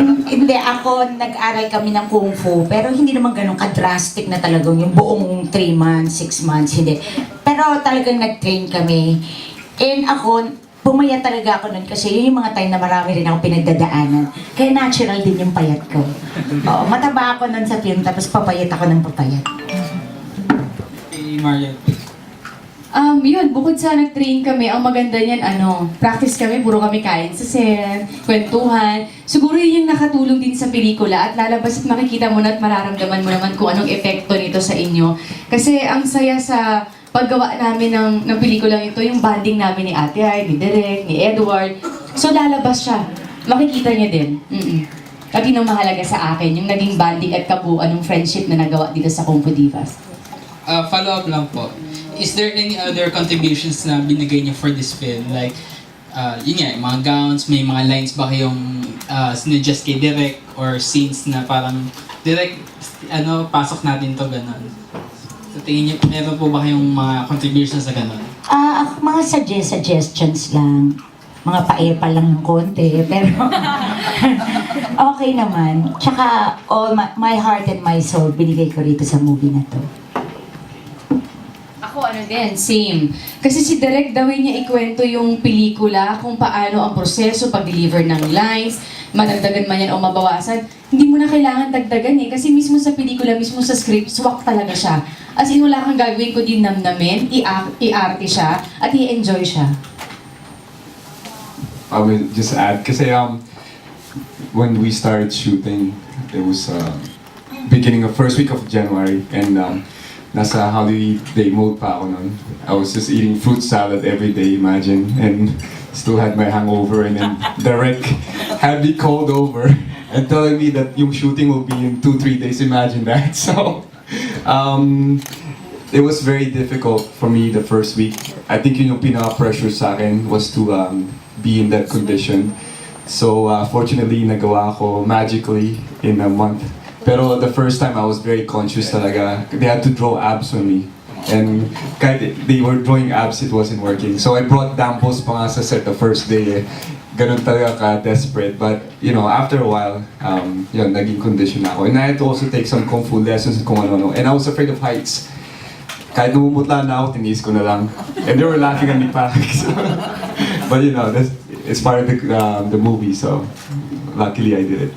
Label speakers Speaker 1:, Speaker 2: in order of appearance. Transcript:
Speaker 1: Hindi, ako nag-aral kami ng Kung Fu, pero hindi naman ganun ka-drastic na talagang yung buong 3 months, 6 months, hindi. Pero talagang nag-train kami. And ako, pumaya talaga ako nun kasi yun yung mga time na marami rin ako pinagdadaanan. Kaya natural din yung payat ko. Oo, mataba ako nun sa film, tapos papayat ako ng papayat.
Speaker 2: Kay Marian.
Speaker 3: Yun, bukod sa nag-train kami, ang maganda niyan, practice kami, puro kami kain sa set, kwentuhan. Siguro yun yung nakatulong din sa pelikula at lalabas at makikita mo na at mararamdaman mo naman kung anong epekto nito sa inyo. Kasi ang saya sa paggawa namin ng pelikulang ito, yung bonding namin ni Ate Ay, ni Direk, ni Edward. So lalabas siya. Makikita niya din. At yun ang mahalaga sa akin, yung naging bonding at kabuuan ng friendship na nagawa dito sa Kung Fu Divas.
Speaker 2: Follow-up lang po. Is there any other contributions na binigay niyo for this film? Like, yun nga, mga gowns, may mga lines ba kayong sinuggest kay Direk or scenes na parang Direk, pasok natin to gano'n? Sa tingin niyo, meron po ba kayong mga contributions na gano'n?
Speaker 1: Mga suggestions lang. Mga paepa lang ng konti, pero okay naman. Tsaka, all my heart and my soul, binigay ko rito sa movie na to.
Speaker 3: Ako din, same. Kasi si Direk daw niya ikwento yung pelikula, kung paano ang proseso pag-deliver ng lines, madagdagan man yan o mabawasan. Hindi mo na kailangan dagdagan kasi mismo sa pelikula, mismo sa script, swak talaga siya. As in, wala kang gagawin kundi namnamin, i-arte siya, at i-enjoy siya.
Speaker 4: I will just add, kasi when we started shooting, it was beginning of first week of January, and nasa holiday mode pa ako nun. I was just eating fruit salad every day, imagine, and still had my hangover, and then Derek had me called over and telling me that yung shooting will be in 2-3 days, imagine that. So, it was very difficult for me the first week. I think yun yung pinaka-pressure sa akin was to be in that condition. So, fortunately, nagawa ko magically in a month. Pero the first time, I was very conscious talaga. They had to draw abs on me. And kahit they were drawing abs, it wasn't working. So I brought dampos pa nga sa set the first day. Ganun talaga ka-desperate. But, after a while, naging condition na ako. And I had to also take some Kung Fu lessons kung ano-ano. And I was afraid of heights. Kahit namumutla na ako, tiniis ko na lang. And they were laughing at me pa. But it's part of the movie, so luckily I did it.